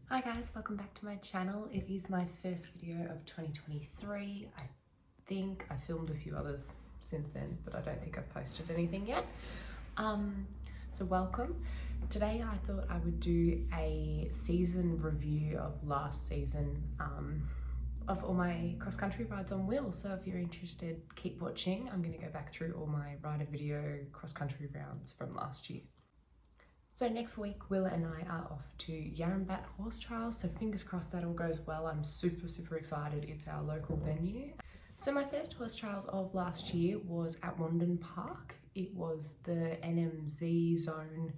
Hi guys, welcome back to my channel. It is my first video of 2023. I think I filmed a few others since then, but I don't think I've posted anything yet. So welcome. Today I thought I would do a season review of last season of all my cross-country rides on wheel. So if you're interested, keep watching. I'm going to go back through all my rider video cross-country rounds from last year. So next week, Will and I are off to Yarrambat Horse Trials, so fingers crossed that all goes well. I'm super excited. It's our local venue. So my first horse trials of last year was at Wandon Park. It was the NMZ Zone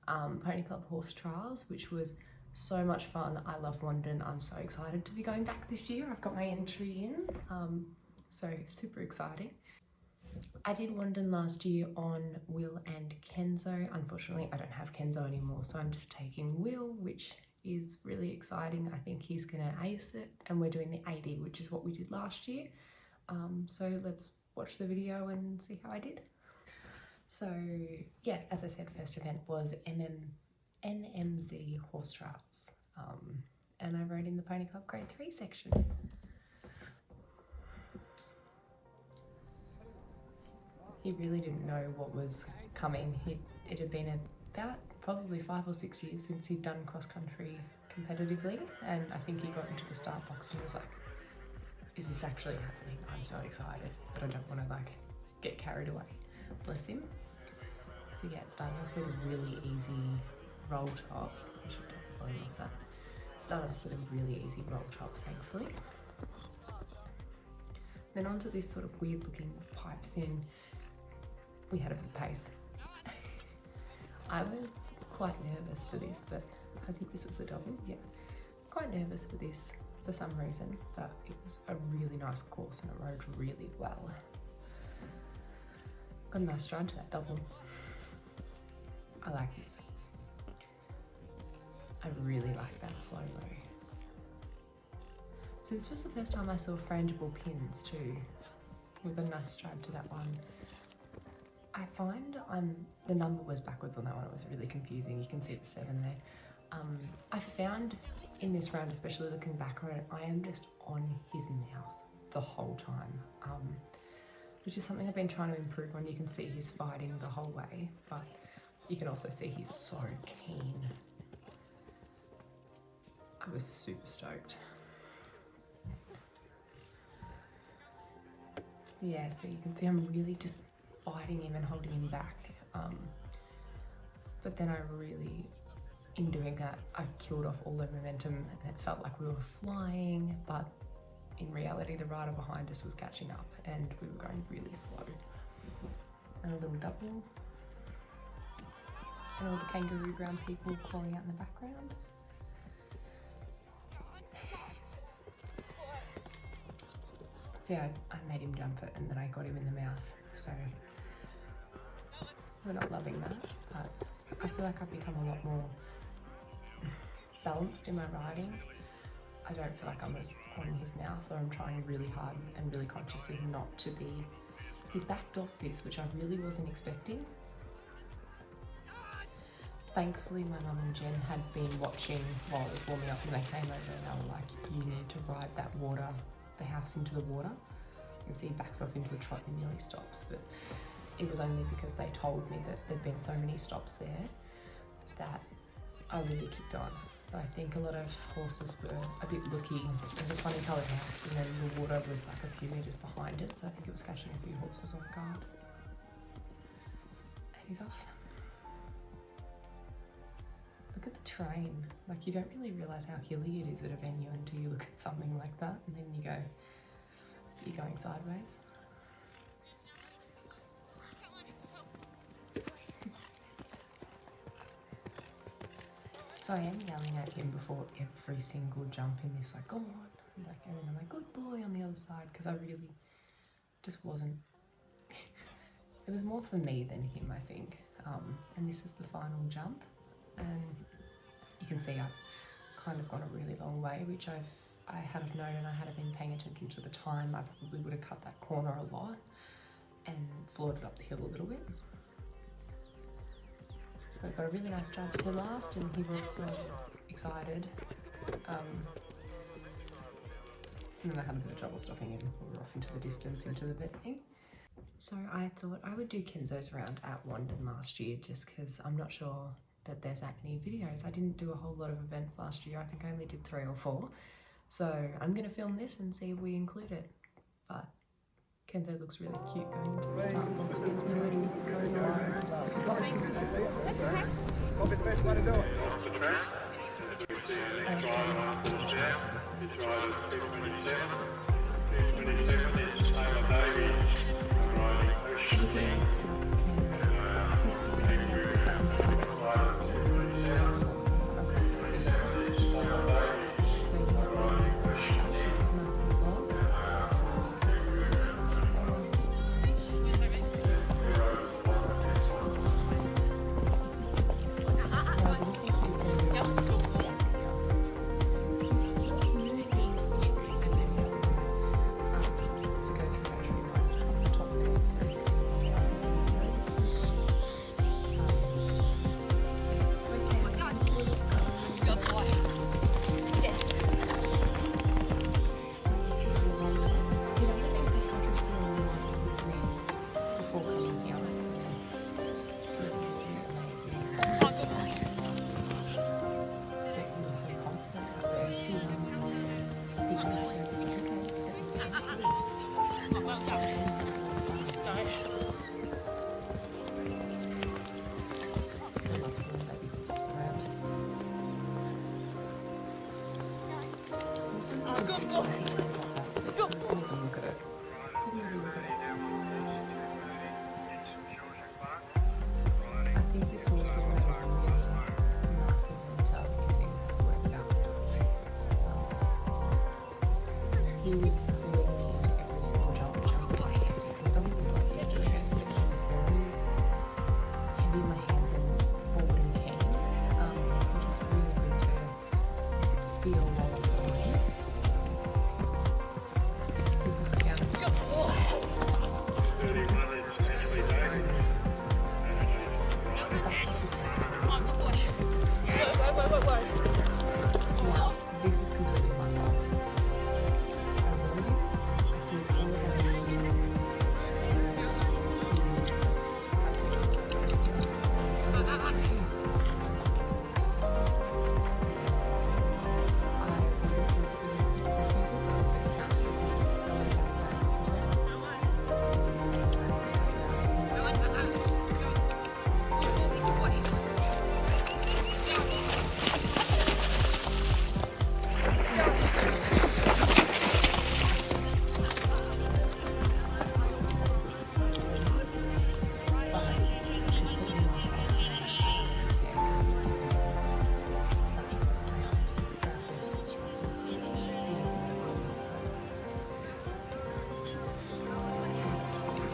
Pony Club Horse Trials, which was so much fun. I love Wandon. I'm so excited to be going back this year. I've got my entry in, so super exciting. I did Wandon last year on Will and Kenzo. Unfortunately, I don't have Kenzo anymore, so I'm just taking Will, which is really exciting. I think he's gonna ace it, and we're doing the 80, which is what we did last year. So let's watch the video and see how I did. So yeah, as I said, first event was NMZ Horse Trials, and I rode in the Pony Club Grade 3 section. He really didn't know what was coming. It had been about probably 5 or 6 years since he'd done cross-country competitively, and I think he got into the start box and was like, is this actually happening? I'm so excited, but I don't want to like get carried away. Bless him. So yeah, it started off with a really easy roll chop. I should take the volume off that. Started off with a really easy roll chop, thankfully. Then onto this sort of weird looking pipe thin. We had a big pace. I was quite nervous for this, but I think this was the double, yeah. Quite nervous for this for some reason, but it was a really nice course and it rode really well. Got a nice stride to that double. I like this. I really like that slow-mo. So this was the first time I saw frangible pins too. We've got a nice stride to that one. I find the number was backwards on that one. It was really confusing. You can see the 7 there. I found in this round, especially looking back on it, I am just on his mouth the whole time, which is something I've been trying to improve on. You can see he's fighting the whole way, but you can also see he's so keen. I was super stoked. Yeah, so you can see I'm really just fighting him and holding him back, but then I really, in doing that, I killed off all the momentum and it felt like we were flying, but in reality the rider behind us was catching up and we were going really slow. And a little double, and all the kangaroo ground people calling out in the background. So yeah, I made him jump it and then I got him in the mouth, so we're not loving that, but I feel like I've become a lot more balanced in my riding. I don't feel like I'm as on his mouth, so I'm trying really hard and really consciously not to be. He backed off this, which I really wasn't expecting. Thankfully, my mum and Jen had been watching while I was warming up and they came over and they were like, you need to ride that water, the house into the water. You can see he backs off into a trot and nearly stops, but it was only because they told me that there'd been so many stops there that I really kicked on. So I think a lot of horses were a bit lucky. There's a funny coloured house and then the water was like a few metres behind it, so I think it was catching a few horses off guard. And he's off. Look at the terrain. Like, you don't really realise how hilly it is at a venue until you look at something like that and then you go, you're going sideways. So I am yelling at him before every single jump in this, like, go on, and then I'm like, good boy on the other side, because I really just wasn't, it was more for me than him, I think. And this is the final jump, and you can see I've kind of gone a really long way, which I had have known and I had been paying attention to the time, I probably would have cut that corner a lot and floored it up the hill a little bit. I got a really nice stride to the last and he was so excited. And then I had a bit of trouble stopping him. We were off into the distance, into the vet thing. So I thought I would do Kenzo's round at Wandon last year, just because I'm not sure that there's that many videos. I didn't do a whole lot of events last year. I think I only did 3 or 4. So I'm going to film this and see if we include it. But Kenzo looks really cute going into the start box. There's no idea what's going on. That's okay. Probably the best way to do it.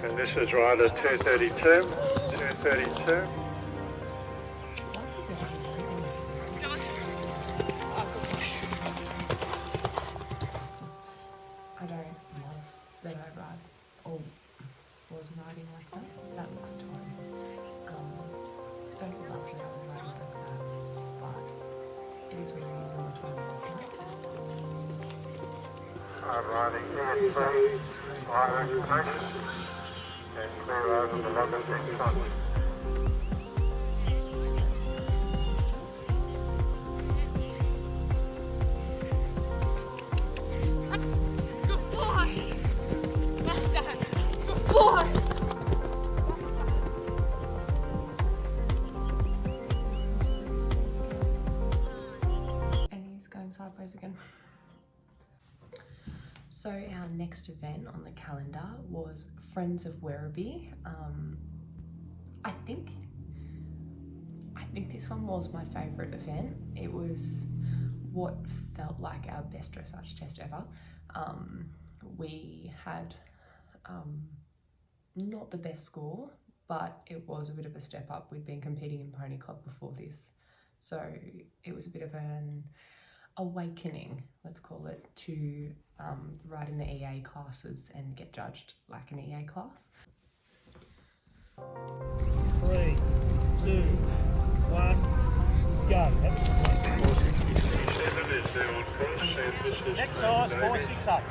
And this is rider 232. 232. I don't love that I ride or was riding like that. That looks tiny. Don't love that I was riding like that, but it is what it is and much more I'm riding rider and clear over the London front. Good boy! Well done! Good boy! And he's going sideways again. So our next event on the calendar was Friends of Werribee. I think this one was my favourite event. It was what felt like our best dressage test ever. We had not the best score, but it was a bit of a step up. We'd been competing in Pony Club before this, so it was a bit of an awakening, let's call it, to ride in the EA classes and get judged like an EA class. 3, 2, 1, let's go. Next door, 468.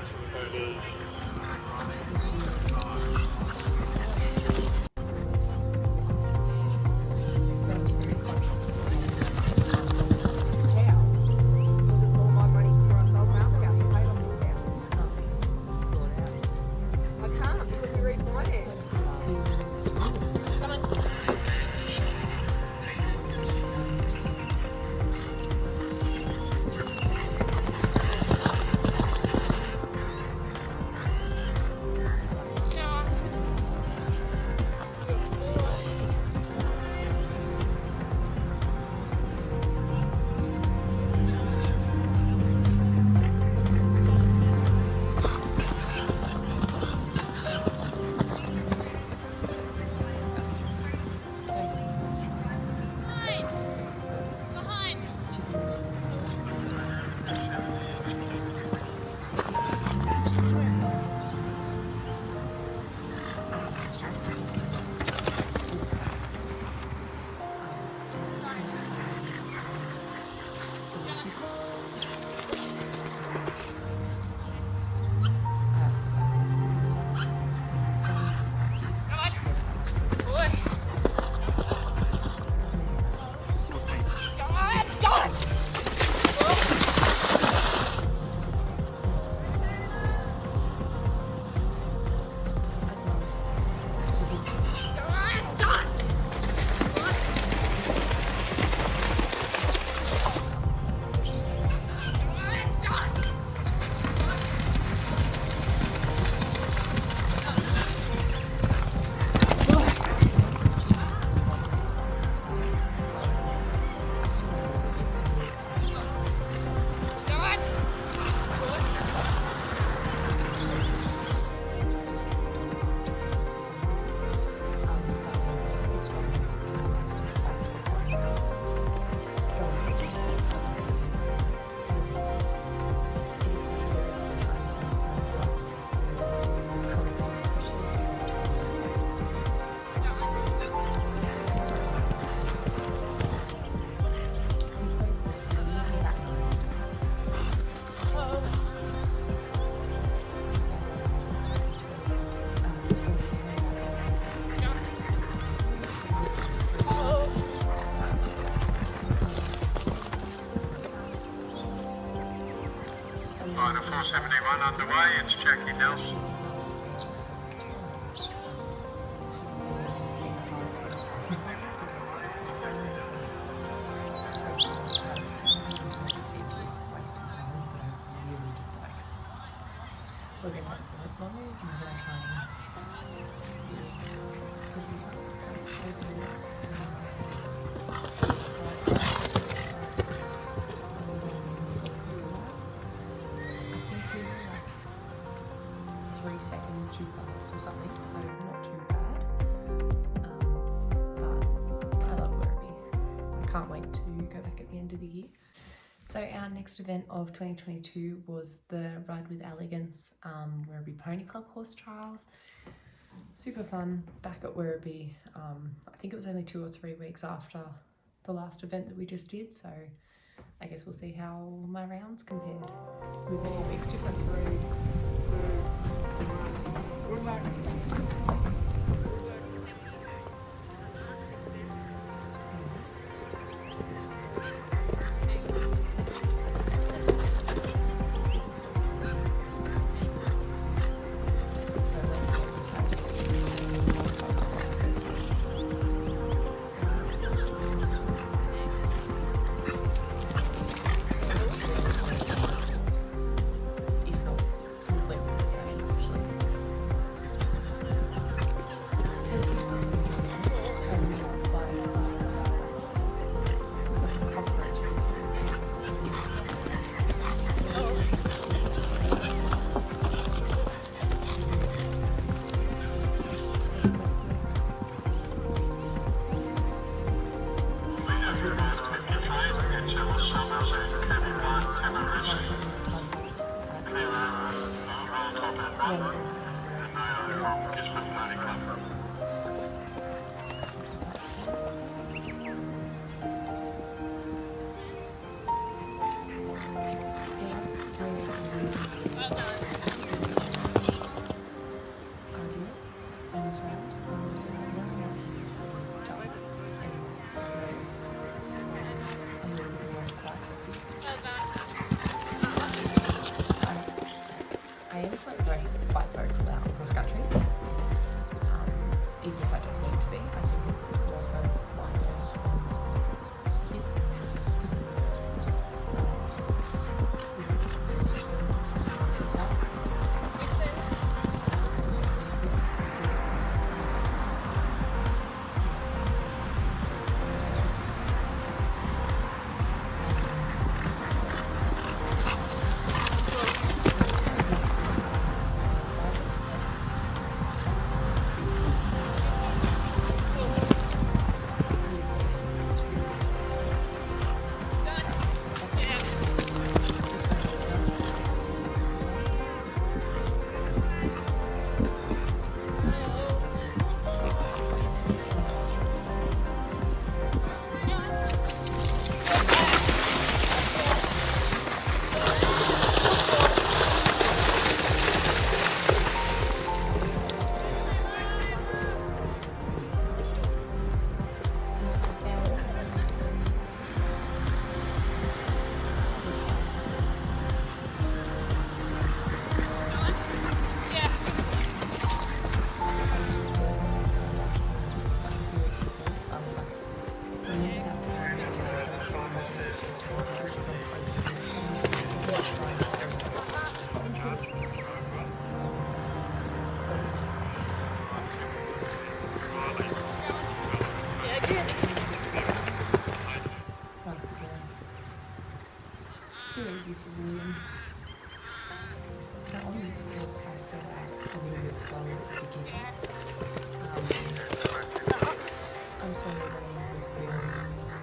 Final 471 underway, it's Jackie Nelson. We're going to take it long and we're going to try and like 3 seconds too fast or something, so not too bad. But I love Werribee. I can't wait to go back at the end of the year. So our next event of 2022 was the Ride with Elegance Werribee Pony Club horse trials. Super fun, back at Werribee. I think it was only 2 or 3 weeks after the last event that we just did, so I guess we'll see how my rounds compared with 4 weeks difference. If not completely the same, actually. you for William. Now on this course I set out a little bit slow at the beginning. I'm slowly running with Will,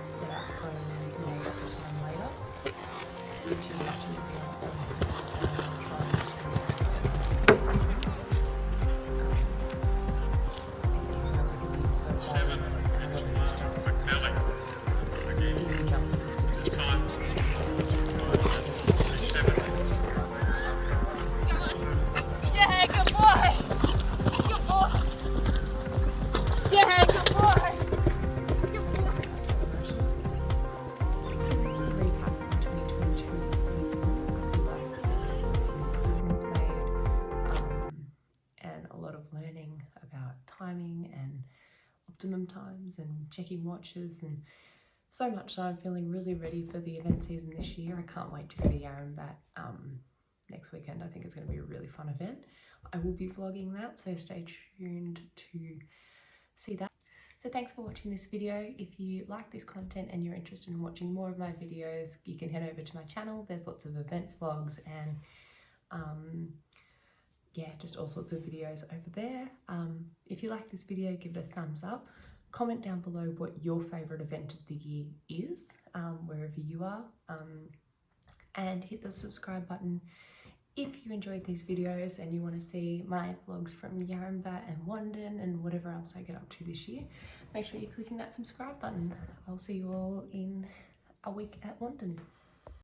set out slowly and made up the time later, which is much easier than trying to set up. It's easier because he's so low and a lot of his jumps are easy jumps with the distance. Yeah, good boy! Good boy! Yeah, good boy! Good boy! Recap of the 2022 season. I feel like some improvements made, and a lot of learning about timing and optimum times and checking watches, and so much so I'm feeling really ready for the event season this year. I can't wait to go to Yarrambat next weekend. I think it's going to be a really fun event. I will be vlogging that, so stay tuned to see that. So thanks for watching this video. If you like this content and you're interested in watching more of my videos, you can head over to my channel. There's lots of event vlogs and yeah, just all sorts of videos over there. If you like this video, give it a thumbs up. Comment down below what your favourite event of the year is, wherever you are, and hit the subscribe button if you enjoyed these videos and you want to see my vlogs from Yarrambat and Wandin and whatever else I get up to this year. Make sure you're clicking that subscribe button. I'll see you all in a week at Wandin.